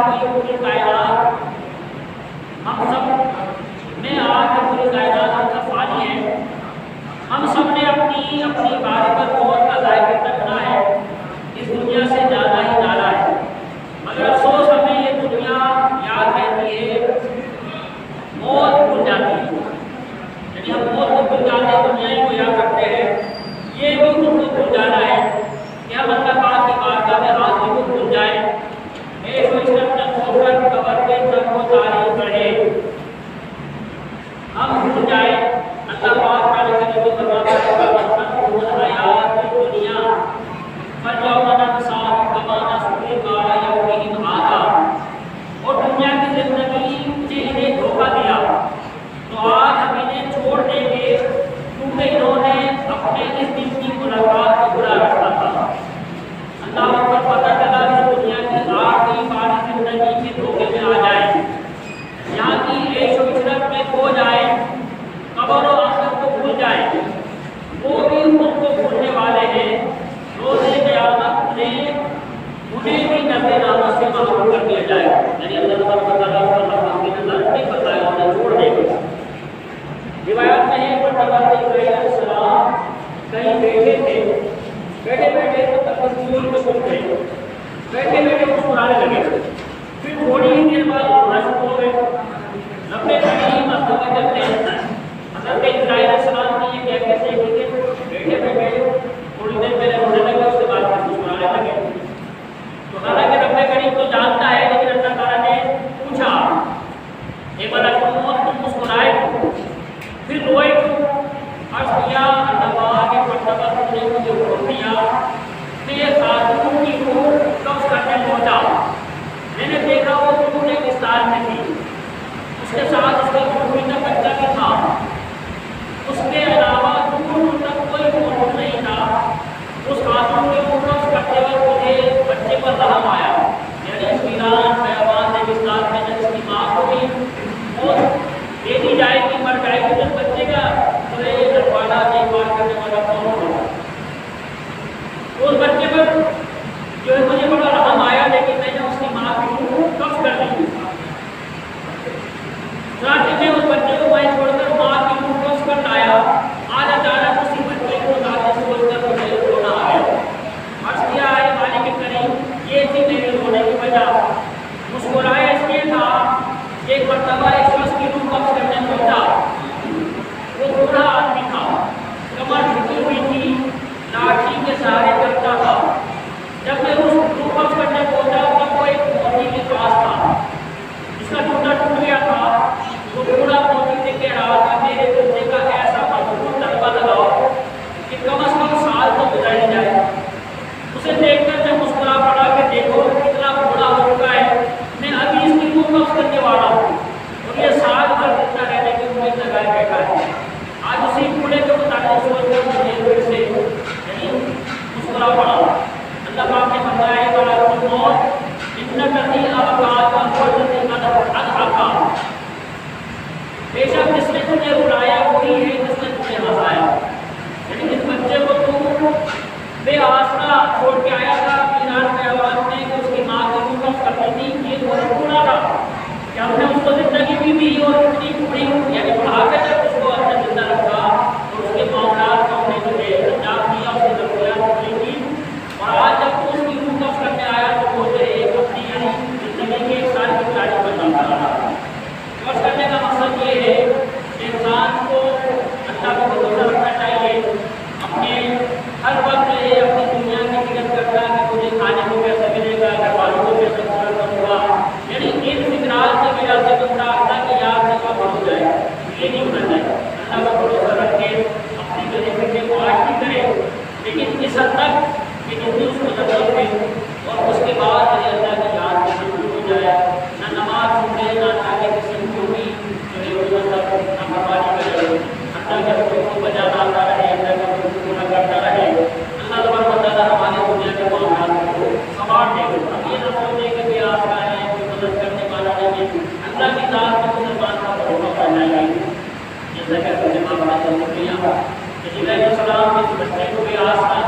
کی پوری کائنات ہم سب میں آج پوری کائنات ہم سب فانی ہے. ہم سب نے اپنی باری پر موت کا ذائقہ چکھنا ہے. اس دنیا سے جانا ہی جانا ہے. مگر افسوس ہمیں یہ دنیا یاد رہتی ہے، موت بھول جاتی ہے. یعنی ہم موت کو بھول جاتے ہیں، دنیا ہی کو یاد رکھتے ہیں. یہ بھی خود کو بھول جانا ہے کہ ہم اللہ پاک کی بارگاہ میں حاضری کو بھول جائیں. اے عشرت میں ہو کر قبر کے سب کو تاریخ پڑھے، ہم بھول جائیں. اللہ پاک کا نبی کو فرماتا ہے حیات دنیا فاليوم ننساهم كما نسوا لقاء يومهم هذا. اور دنیا کی زندگی نے انہیں دھوکہ دیا تو آج ہم انہیں چھوڑ دیں گے، کیونکہ انہوں نے اپنے اس دن کی ملاقات کو برا رکھا تھا. اللہ کو پتہ چلا کہ دنیا کی آخری بار زندگی کے دھوکے میں آ جائیں، یہاں کی عیش و عشرت میں کھو جائیں، قبر و آخرت کو بھول جائیں. وہ بھی ان کو بھولنے والے ہیں. روزے قیامت میں انہیں بھی نظر نامہ سے محروم کر دیا جائے گا. یعنی اللہ تعالیٰ کی نظر نہیں بتایا، انہیں چھوڑ دے گا. روایت میں ہے کہ حضرت ابراہیم علیہ السلام کہیں بیٹھے تھے، بیٹھے بیٹھے تو تکبیر کو سن گئے، بیٹھے بیٹھے مسکرانے لگے. پھر تھوڑی ہی دیر بعد رونا شروع ہو گئے. لمبے قریب مرتبہ کرتے ہیں حضرت ابراہیم علیہ السلام کی یہ کیفیت ہے کہ بیٹھے بیٹھے تھوڑی دیر پہلے رونے لگے، اس کے بعد مسکرانے لگے. تو حالانکہ رب کریم تو جانتا ہے، لیکن اللہ تعالیٰ نے پوچھا اے ملک الموت تم مسکرائے کیوں، پھر روئے کیوں؟ عرض کیا اللہ کے مرتبہ تم نے مجھے حکم دیا، میں خاتون کی روح قبض کرنے پہنچا. میں نے دیکھا وہ روح ایک استار میں تھی، اس کے ساتھ اس کا روح کا بچہ بھی تھا. اس کے علاوہ دور تک کوئی موجود نہیں تھا. اس خاتون کے روح قبض کرتے وقت مجھے بچے پر رحم آیا. یعنی اس ویران بیابان ریگستان میں جب اس کی ماں کو بھی موت دے دی جائے گی، مر جائے گی، تو بچے کا رکھوالا دیکھ بھال کرنے والا کون ہوگا؟ اس بچے پر جو ہے مجھے بڑا رحم آیا، لیکن میں نے اس کی ماں کی روح قبض کر دی. چنانچہ میں اس بچے کو وہیں چھوڑ کر ماں کی روح قبض کر لایا. آج اچانک اسی بچے کو ذاتی سوچ کر مجھے رونا آ گیا. عرض کیا ہے مالک کریم، یہ تھی میرے رونے کی وجہ. مسکرایا اس لیے تھا، ایک مرتبہ ایک شخص کی روح قبض کرنے پہنچا. وہ بوڑھا آدمی تھا، کمر جھکی ہوئی تھی، لاٹھی کے سہارے چلتا تھا. جب میں اس روح قبض کرنے پہنچا تب وہ ایک موتی کے پاس تھا جس کا ٹوٹا ٹوٹ گیا تھا. وہ بوڑھا موتی سے کہہ رہا تھا میرے بچے کا ایسا مضبوط تلبہ لگاؤ کہ کم از کم سال تو گزر ہی جائے. اسے دیکھ کر میں مسکرا پڑا کہ دیکھو کتنا بوڑھا ہو چکا ہے، میں ابھی اس کی روح قبض کرنے والا ہوں اور یہ سال بھر زندہ رہنے کی امید لگائے بیٹھا ہے. آج اسی بوڑھے کو بتانے سوچ کر مجھے پھر سے یعنی مسکرا پڑا. اللہ پاک نے فرمایا ہے کہ موت اتنا کثیر اوقات کا فرض کا بے شک جس نے تجھے رلایا وہی ہے جس نے تجھے ہنسایا. یعنی جس بچے کو تو بے آسرا چھوڑ کے آیا تھا ویران بیابان میں کہ اس کی ماں کی روح قبض کرتی تھی، یہ بہت بوڑھا تھا کہ ہم نے اس کو زندگی بھی دی اور اتنی بوڑھی یعنی بڑھاپے تک اس کو اپنے زندہ رکھا اور اس کے معاملات کو ہم نے جو ہے انجام دیا، اس کی ضروریات پوری کی. اور آج جب تو اس کی روح قبض کرنے آیا تو وہ جو ہے اپنی یعنی زندگی کے ایک سال کی تاریخ پر جاتا رہا. قبض کرنے کا مقصد یہ ہے کہ انسان کو اللہ کو بھروسہ رکھنا چاہیے. اپنے ہر وقت جو ہے اپنی دنیا کی فکر کرتا ہے کہ مجھے کھانے کو کیسے ملے گا، گھر والوں کو کیسے پورا کروں گا. یعنی ان فکرات کی وجہ سے بندہ اللہ کی یاد سے کم ہو جائے. یہ نہیں ہونا چاہیے. اللہ کا بھروسہ رکھ کے اپنی جو ہے فکر کو آج بھی کرے، لیکن اس حد تک کہ ہندو اس کو نظر میں اور اس کے بعد اللہ کی یاد میں شروع ہو جائے. نہ نماز چھوڑے، نہ آگے کسی کو بھی جو ہے نہ بربادی کرے. اللہ کے حکم کو بجا لاتا رہے، اللہ کا حکم پورا کرتا رہے. اللہ تبارک و تعالیٰ ہمارے دنیا کے معاملات کو سنبھال دے گا. ہم یہ نہ سوچیں کہ کوئی آسرا ہے، کوئی مدد کرنے والا نہیں. اللہ کی ذات میں مسلمان کا بھروسہ کرنا چاہیے. جیسا کہ ترجمہ بڑا ضروری ہے. جبرائیل علیہ السلام اس بچے کو بھی آسرا